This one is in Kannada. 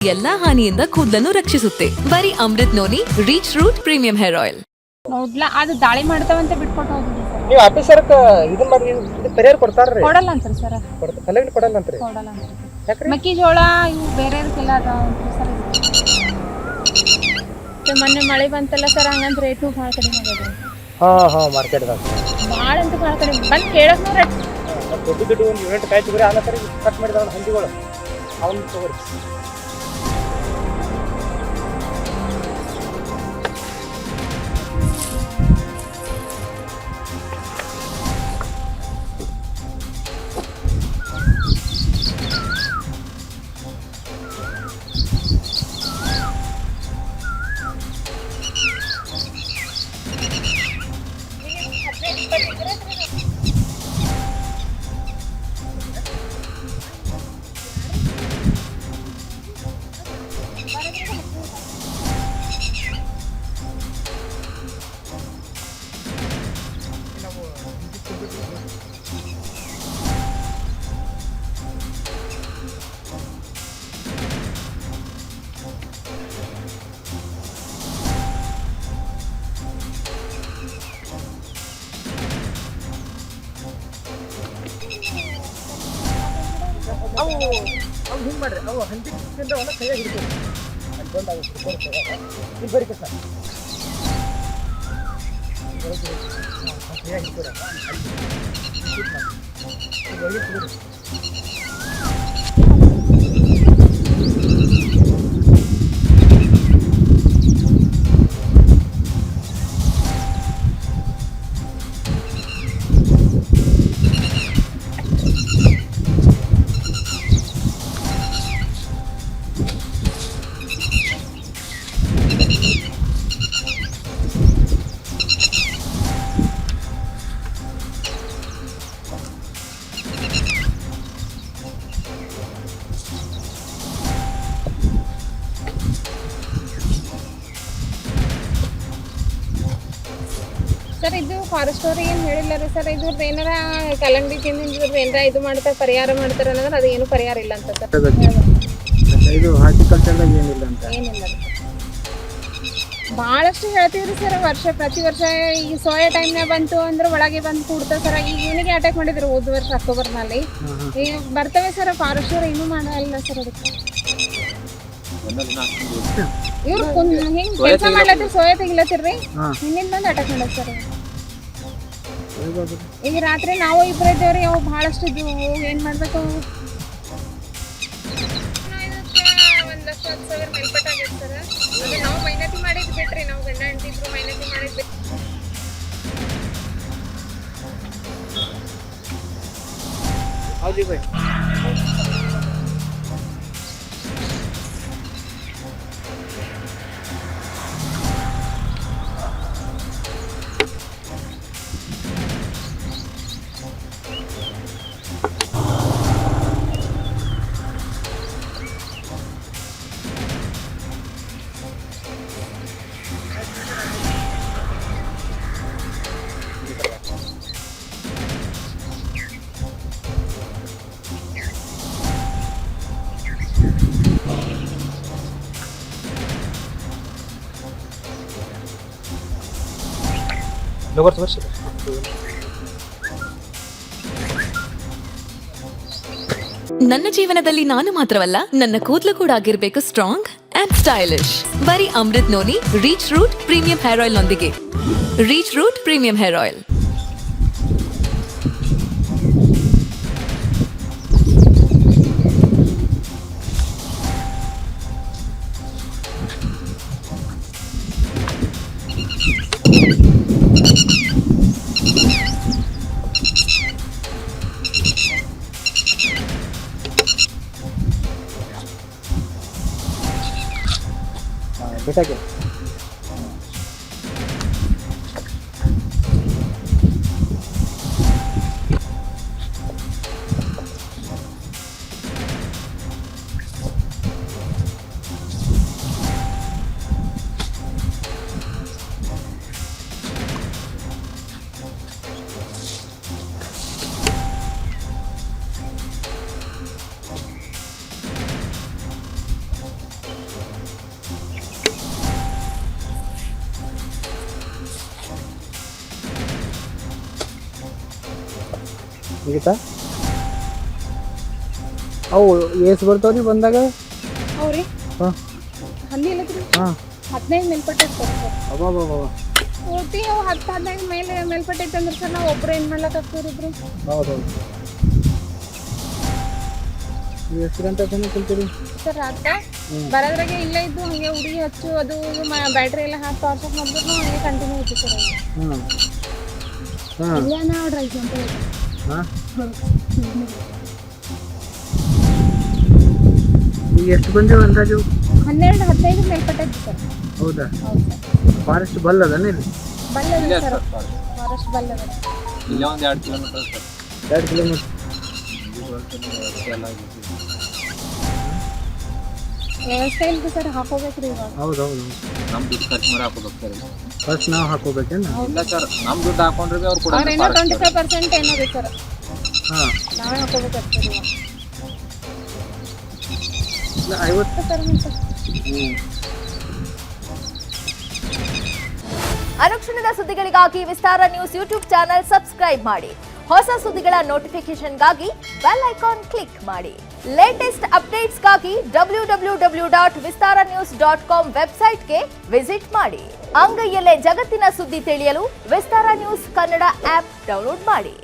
ಎಲ್ಲಾ ಹಾನಿಯಿಂದ ಕೂದಲನ್ನು ರಕ್ಷಿಸುತ್ತೆ. ಬರೀ Amrut noni reach root premium hair oil. ನೋಡ್ಲಾ ಅದು ದಾಳಿ ಮಾಡ್ತಾವಂತ ಬಿಟ್ಕೊಟ್ಟು ಹೋಗಿದ್ರಿ ಸರ್. ನೀವು ಆಫೀಸರ್ಕ ಇದು ಮಾಡಿ ಇದು ಪರಿಹಾರ ಕೊಡ್ತಾರ್ರಿ? ಕೊಡಲ್ಲ ಅಂತ್ರಿ ಸರ್. ಸಲಹೆ ಕೊಡಲ್ಲ ಅಂತ್ರಿ? ಕೊಡಲ್ಲ ಅಂತ್ರಿ. ಯಾಕ್ರಿ? ಮೆಕ್ಕೆಜೋಳ ಇವು ಬೇರೆಯವ್ರಿಗೆಲ್ಲ ಅದಾವಂತ್ರಿ ಸರ್. ಮೊನ್ನೆ ಮಳೆ ಬಂತಲ್ಲ ಸರ್, ಹಂಗಂತ ರೇಟು ಭಾಳ ಕಡಿಮೆ ಆಗ್ಯದ್ರಿ. ಹಾಂ ಮಾರ್ಕೆಟ್ದಾಗ ಭಾಳ ಅಂತ ಭಾಳ ಕಡಿಮೆ ಬಂದು ಕೇಳಕ್ಕೆ ರೇಟ್ ದೊಡ್ಡ ಒಂದು ಯೂನಿಟ್ ಕಾಯಿ ತಗೋರಿ. ಆಮೇಲೆ ಸರಿ ಕಟ್ ಮಾಡಿದ ಹಂದಿಗಳು ಅವನ್ನ ತಗೋರಿ. ಅವು ಹಿಂಗೆ ಮಾಡ್ರಿ, ಅವು ಹಂದಿ ತಿಂದ್ರೆ ಅವನ್ನ ಕೈಯಾಗಿ ಹಿಡ್ತೀವಿ. ಅಲ್ಲಿ ಬಂದು ಅವು ಇಲ್ಲಿ ಬರೀ ಕಸ ಕೈಯಾಗಿ ಹಿಡ್ತೀರ ಸರ್. ಇದು ಫಾರೆಸ್ಟ್ ಅವ್ರು ಏನು ಹೇಳಿಲ್ಲ ರೀ ಸರ್. ಇದ್ರದ್ದು ಏನಾರ ಕಲ್ಲಂಗಡಿ ತಿಂದಿದ್ದು ಏನಾರ ಇದು ಮಾಡ್ತಾರೆ, ಪರಿಹಾರ ಮಾಡ್ತಾರೆ ಅನ್ನೋದ್ರೆ ಅದು ಏನು ಪರಿಹಾರ ಇಲ್ಲ ಅಂತ ಸರ್. ಇದು ಹಾರ್ಟಿಕಲ್ಚರ್ದಾಗ ಏನಿಲ್ಲ ಅಂತ ಏನಿಲ್ಲ ರೀ. ಭಾಳಷ್ಟು ಹೇಳ್ತೀವ್ರಿ ಸರ್. ಪ್ರತಿ ವರ್ಷ ಈ ಸೋಯಾ ಟೈಮ್ನಾಗ ಬಂತು ಅಂದ್ರೆ ಒಳಗೆ ಬಂದು ಕೂಡ್ತಾರೆ ಸರ್. ಈಗ ಇವನಿಗೆ ಅಟ್ಯಾಕ್ ಮಾಡಿದ್ರು ಹೋದ ವರ್ಷ ಅಕ್ಟೋಬರ್ನಲ್ಲಿ. ಈಗ ಬರ್ತವೆ ಸರ್. ಫಾರೆಸ್ಟ್ ಅವ್ರು ಏನೂ ಮಾಡಲ್ಲ ಸರ್ ಅದಕ್ಕೆ. ಇವ್ರು ಹಿಂಗೆ ಕೆಲಸ ಮಾಡ್ಲತ್ತೀರಿ, ಸೋಯಾ ತೆಗಿಲತ್ತೀರಿ, ಹಿಂದಿನ ಬಂದು ಅಟ್ಯಾಕ್ ಮಾಡತ್ ಸರ್. ಈಗ ರಾತ್ರಿ ನಾವು ಇಬ್ಬರು ಇದ್ದೇವ್ರಿ. ಅವು ಭಾಳಷ್ಟು ಇದ್ವು. ಏನು ಮಾಡಬೇಕು? 1,10,000 ಮೇಲ್ಪಟ್ಟ ಆಗೈತೆ ಸರ್. ಅದೇ ನಾವು ಮೈನತಿ ಮಾಡಿದ್ ಬಿಟ್ರಿ, ನಾವು ಗಂಡ ಹೆಂಡತಿ ಇಬ್ರು ಮೈನತಿ ಮಾಡಿದ್ ಬಿಟ್ರಿ. ಹೌದು ಬೈ. ನನ್ನ ಜೀವನದಲ್ಲಿ ನಾನು ಮಾತ್ರವಲ್ಲ, ನನ್ನ ಕೂದಲು ಕೂಡ ಆಗಿರ್ಬೇಕು ಸ್ಟ್ರಾಂಗ್ ಅಂಡ್ ಸ್ಟೈಲಿಶ್. ಬರೀ Amrut noni reach root premium hair oil ನೊಂದಿಗೆ. Reach root premium hair oil. ಬಿಸಾಕಿ. ಮುಗಿತಾ ಅವು ಏಸು ಬರ್ತಾವ ನೀವು ಬಂದಾಗ ಅವ್ರಿ ಹಾಂ ಹಂದಿ ಇಲ್ಲದ್ರಿ ಹಾಂ 15 ಮೇಲ್ಪಟ್ಟೆ ಇರ್ತಾರೆ ಸರ್ ಅಬ್ಬಾ ಪೂರ್ತಿ ಅವು 10-15 ಮೇಲ್ಪಟ್ಟೆ ಇತ್ತಂದ್ರೆ ಸರ್ ನಾವು ಒಬ್ರು ಏನು ಮಾಡ್ಲಕ್ಕ ಆಗ್ತೀರಿಬ್ರು ಹೌದೌದು ನೀವು ಎಷ್ಟು ಗಂಟೆ ತನಕ ಕಲ್ತೀರಿ ಸರ್ ರಾತ್ರಿ ಬರೋದ್ರಾಗೆ ಇಲ್ಲೇ ಇದ್ದು ಹಂಗೆ ಹುಡುಗಿ ಹಚ್ಚು ಅದು ಬ್ಯಾಟ್ರಿ ಎಲ್ಲ ಹಾಕಿ ಟಾರ್ಚ್ ಆಫ್ ಮಾಡಿದ್ರು ಹಂಗೆ ಕಂಟಿನ್ಯೂ ಇತ್ತು ಸರ್ ಅದು ಹಾಂ ಹಾಂ ಇಲ್ಲೇ ನೋಡ್ರಿ ಎಕ್ಸಾಂಪಲ್ ಹಾಂ ಈಗ ಎಷ್ಟು ಬಂದೀವಿ ಅಂದಾಜು 12-15 ಮೇಲ್ಪಟ್ಟೆ ಇತ್ತು ಸರ್ ಹೌದಾ ಹೌದು ಸರ್ ಫಾರೆಸ್ಟ್ ಬಲ್ಲದ ಇಲ್ಲಿ ಬಲ್ಲದ ಸರ್ ಫಾರೆಸ್ಟ್ ಬಲ್ಲದ ಇಲ್ಲ ಒಂದು 2 ಕಿಲೋಮೀಟರ್ ಸರ್ 2 ಕಿಲೋಮೀಟರ್ ವ್ಯವಸ್ಥೆ ಇಲ್ರಿ ಸರ್ ಹಾಕೋಬೇಕ್ರಿ ಇವಾಗ ಹೌದೌದು ನಮ್ಮ ದುಡ್ಡು ಖರ್ಚು ಮಾಡಿ ಹಾಕೋಬೇಕು ಸರ್ ಫಸ್ಟ್ ನಾವು ಹಾಕೋಬೇಕೇನು ಇಲ್ಲ ಸರ್ ನಮ್ಮ ದುಡ್ಡು ಹಾಕೊಂಡ್ರೆ ಅವ್ರು ಕೂಡ ಅವ್ರೇನೋ 25% ಏನೋ ರೀ ಸರ್ ಹಾಂ ನಾವೇ ಹಾಕೋಬೇಕಾಗ್ತದೆ ಇವಾಗ ಇಲ್ಲ 50 ಸರ್ ಮತ್ತೆ ಅನುಕ್ಷಣದ ಸುದ್ದಿಗಳಿಗಾಗಿ ವಿಸ್ತಾರ ನ್ಯೂಸ್ ಯೂಟ್ಯೂಬ್ ಚಾನೆಲ್ ಸಬ್ಸ್ಕ್ರೈಬ್ ಮಾಡಿ. ಹೊಸ ಸುದ್ದಿಗಳ ನೋಟಿಫಿಕೇಶನ್ಗಾಗಿ ಬೆಲ್ ಐಕಾನ್ ಕ್ಲಿಕ್ ಮಾಡಿ. ಲೇಟೆಸ್ಟ್ ಅಪ್ಡೇಟ್ಸ್ಗಾಗಿ www.vistaranews.com ವೆಬ್ಸೈಟ್ಗೆ ವಿಸಿಟ್ ಮಾಡಿ. ಅಂಗೈಯಲ್ಲೇ ಜಗತ್ತಿನ ಸುದ್ದಿ ತಿಳಿಯಲು ವಿಸ್ತಾರ ನ್ಯೂಸ್ ಕನ್ನಡ ಆಪ್ ಡೌನ್ಲೋಡ್ ಮಾಡಿ.